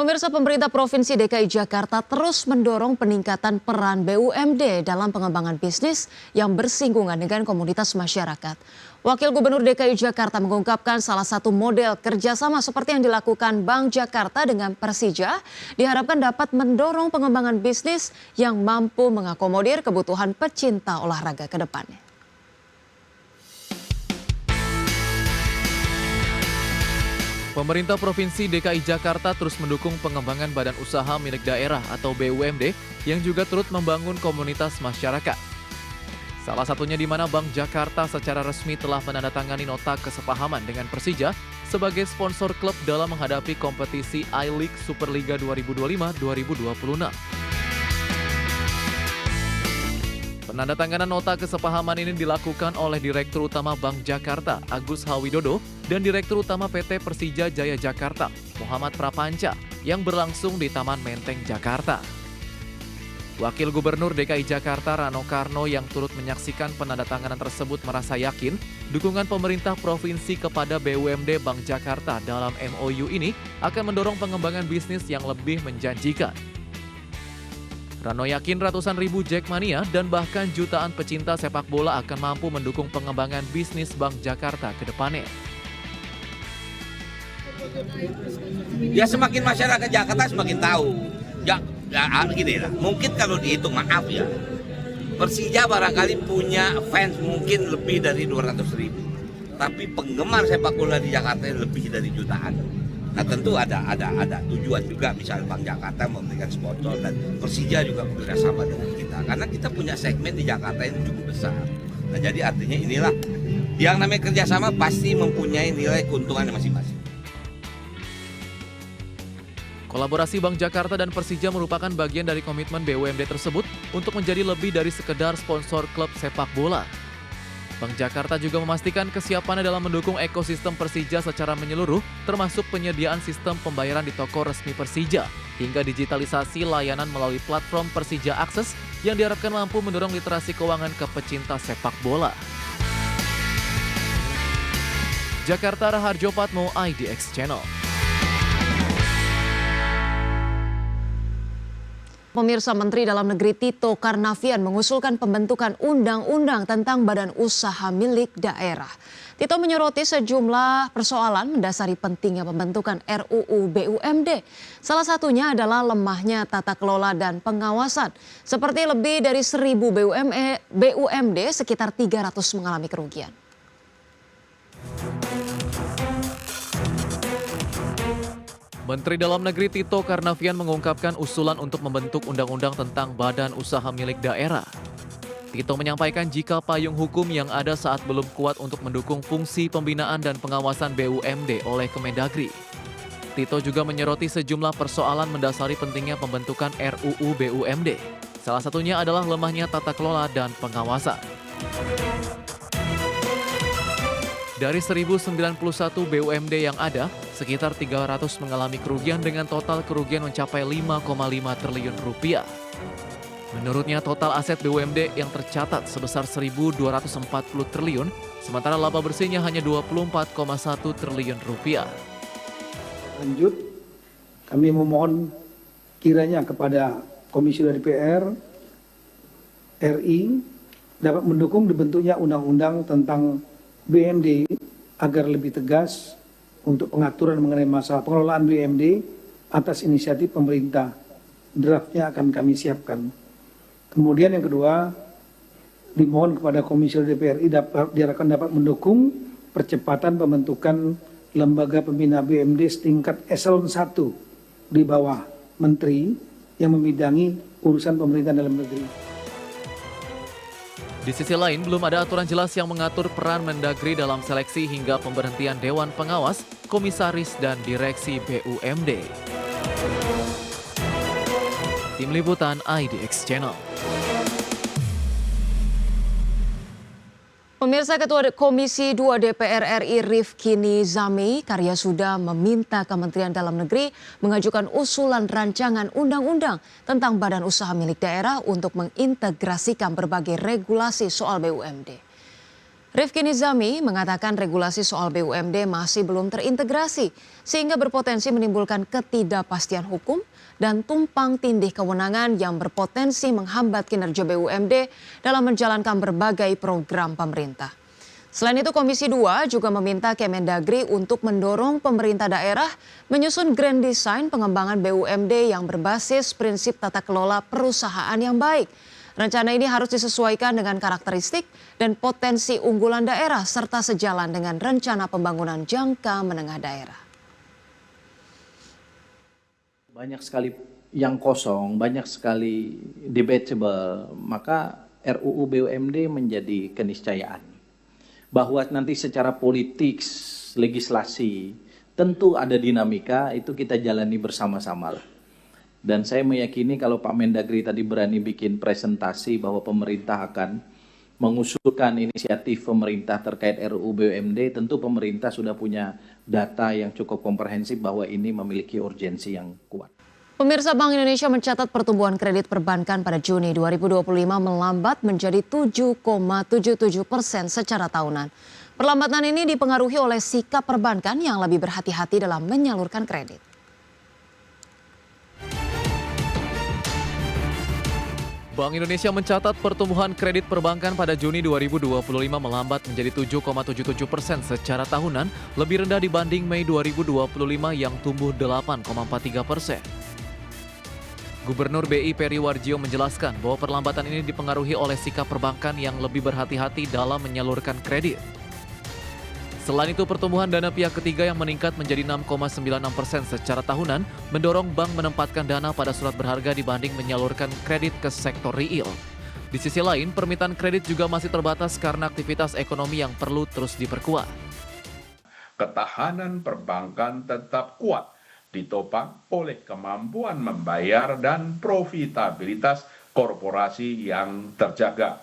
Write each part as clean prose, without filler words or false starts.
Pemirsa, pemerintah Provinsi DKI Jakarta terus mendorong peningkatan peran BUMD dalam pengembangan bisnis yang bersinggungan dengan komunitas masyarakat. Wakil Gubernur DKI Jakarta mengungkapkan salah satu model kerjasama seperti yang dilakukan Bank Jakarta dengan Persija diharapkan dapat mendorong pengembangan bisnis yang mampu mengakomodir kebutuhan pecinta olahraga ke depannya. Pemerintah Provinsi DKI Jakarta terus mendukung pengembangan badan usaha milik daerah atau BUMD yang juga turut membangun komunitas masyarakat. Salah satunya di mana Bank Jakarta secara resmi telah menandatangani nota kesepahaman dengan Persija sebagai sponsor klub dalam menghadapi kompetisi I-League Superliga 2025-2026. Penandatanganan nota kesepahaman ini dilakukan oleh Direktur Utama Bank Jakarta, Agus Hawidodo, dan Direktur Utama PT Persija Jaya Jakarta, Muhammad Prapanca, yang berlangsung di Taman Menteng, Jakarta. Wakil Gubernur DKI Jakarta Rano Karno yang turut menyaksikan penandatanganan tersebut merasa yakin dukungan pemerintah provinsi kepada BUMD Bank Jakarta dalam MOU ini akan mendorong pengembangan bisnis yang lebih menjanjikan. Rano yakin ratusan ribu Jackmania dan bahkan jutaan pecinta sepak bola akan mampu mendukung pengembangan bisnis Bank Jakarta ke depannya. Ya semakin masyarakat Jakarta semakin tahu. Ya gini lah, mungkin kalau dihitung, maaf ya, Persija barangkali punya fans mungkin lebih dari 200 ribu. Tapi penggemar sepak bola di Jakarta lebih dari jutaan. Nah tentu ada tujuan juga, misalnya Bank Jakarta memberikan sponsor dan Persija juga bekerjasama dengan kita. Karena kita punya segmen di Jakarta yang cukup besar. Nah jadi artinya inilah, yang namanya kerjasama pasti mempunyai nilai keuntungan masing-masing. Kolaborasi Bank Jakarta dan Persija merupakan bagian dari komitmen BUMD tersebut untuk menjadi lebih dari sekedar sponsor klub sepak bola. Bank Jakarta juga memastikan kesiapannya dalam mendukung ekosistem Persija secara menyeluruh, termasuk penyediaan sistem pembayaran di toko resmi Persija, hingga digitalisasi layanan melalui platform Persija Akses yang diharapkan mampu mendorong literasi keuangan ke pecinta sepak bola. Jakarta, Raharjo Patmo, IDX Channel. Pemirsa, Menteri Dalam Negeri Tito Karnavian mengusulkan pembentukan undang-undang tentang badan usaha milik daerah. Tito menyoroti sejumlah persoalan mendasari pentingnya pembentukan RUU BUMD. Salah satunya adalah lemahnya tata kelola dan pengawasan. Seperti lebih dari 1.000 BUMD, sekitar 300 mengalami kerugian. Menteri Dalam Negeri Tito Karnavian mengungkapkan usulan untuk membentuk undang-undang tentang badan usaha milik daerah. Tito menyampaikan jika payung hukum yang ada saat belum kuat untuk mendukung fungsi pembinaan dan pengawasan BUMD oleh Kemendagri. Tito juga menyoroti sejumlah persoalan mendasari pentingnya pembentukan RUU BUMD. Salah satunya adalah lemahnya tata kelola dan pengawasan. Dari 1.091 BUMD yang ada, sekitar 300 mengalami kerugian dengan total kerugian mencapai 5,5 triliun rupiah. Menurutnya total aset BUMD yang tercatat sebesar 1.240 triliun, sementara laba bersihnya hanya 24,1 triliun rupiah. Lanjut, kami memohon kiranya kepada Komisi DPR RI dapat mendukung dibentuknya undang-undang tentang BUMD agar lebih tegas untuk pengaturan mengenai masalah pengelolaan BUMD atas inisiatif pemerintah. Draftnya akan kami siapkan. Kemudian yang kedua, dimohon kepada Komisi DPR RI diharapkan dapat mendukung percepatan pembentukan lembaga pembina BUMD setingkat eselon 1 di bawah menteri yang membidangi urusan pemerintahan dalam negeri. Di sisi lain, belum ada aturan jelas yang mengatur peran Mendagri dalam seleksi hingga pemberhentian Dewan Pengawas, Komisaris, dan Direksi BUMD. Tim Liputan IDX Channel. Pemirsa, Ketua Komisi 2 DPR RI Rifki Nizami Karyasuda meminta Kementerian Dalam Negeri mengajukan usulan rancangan undang-undang tentang badan usaha milik daerah untuk mengintegrasikan berbagai regulasi soal BUMD. Rifki Nizami mengatakan regulasi soal BUMD masih belum terintegrasi sehingga berpotensi menimbulkan ketidakpastian hukum dan tumpang tindih kewenangan yang berpotensi menghambat kinerja BUMD dalam menjalankan berbagai program pemerintah. Selain itu Komisi 2 juga meminta Kemendagri untuk mendorong pemerintah daerah menyusun grand design pengembangan BUMD yang berbasis prinsip tata kelola perusahaan yang baik. Rencana ini harus disesuaikan dengan karakteristik dan potensi unggulan daerah serta sejalan dengan rencana pembangunan jangka menengah daerah. Banyak sekali yang kosong, banyak sekali debatable, maka RUU BUMD menjadi keniscayaan. Bahwa nanti secara politik, legislasi, tentu ada dinamika, itu kita jalani bersama-sama lah. Dan saya meyakini kalau Pak Mendagri tadi berani bikin presentasi bahwa pemerintah akan mengusulkan inisiatif pemerintah terkait RUU BUMD, tentu pemerintah sudah punya data yang cukup komprehensif bahwa ini memiliki urgensi yang kuat. Pemirsa, Bank Indonesia mencatat pertumbuhan kredit perbankan pada Juni 2025 melambat menjadi 7,77% secara tahunan. Perlambatan ini dipengaruhi oleh sikap perbankan yang lebih berhati-hati dalam menyalurkan kredit. Bank Indonesia mencatat pertumbuhan kredit perbankan pada Juni 2025 melambat menjadi 7,77% secara tahunan, lebih rendah dibanding Mei 2025 yang tumbuh 8,43%. Gubernur BI Peri Warjio menjelaskan bahwa perlambatan ini dipengaruhi oleh sikap perbankan yang lebih berhati-hati dalam menyalurkan kredit. Selain itu, pertumbuhan dana pihak ketiga yang meningkat menjadi 6,96% secara tahunan mendorong bank menempatkan dana pada surat berharga dibanding menyalurkan kredit ke sektor real. Di sisi lain, permintaan kredit juga masih terbatas karena aktivitas ekonomi yang perlu terus diperkuat. Ketahanan perbankan tetap kuat, ditopang oleh kemampuan membayar dan profitabilitas korporasi yang terjaga.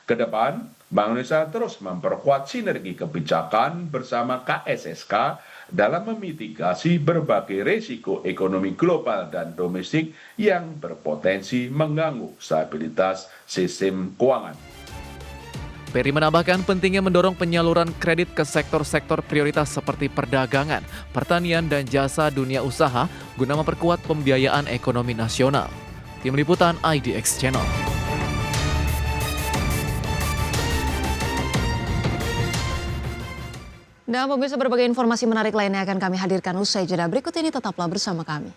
Kedepan, Bank Indonesia terus memperkuat sinergi kebijakan bersama KSSK dalam memitigasi berbagai risiko ekonomi global dan domestik yang berpotensi mengganggu stabilitas sistem keuangan. Peri menambahkan pentingnya mendorong penyaluran kredit ke sektor-sektor prioritas seperti perdagangan, pertanian, dan jasa dunia usaha guna memperkuat pembiayaan ekonomi nasional. Tim Liputan IDX Channel. Dan pemirsa, berbagai informasi menarik lainnya akan kami hadirkan usai jeda berikut ini, tetaplah bersama kami.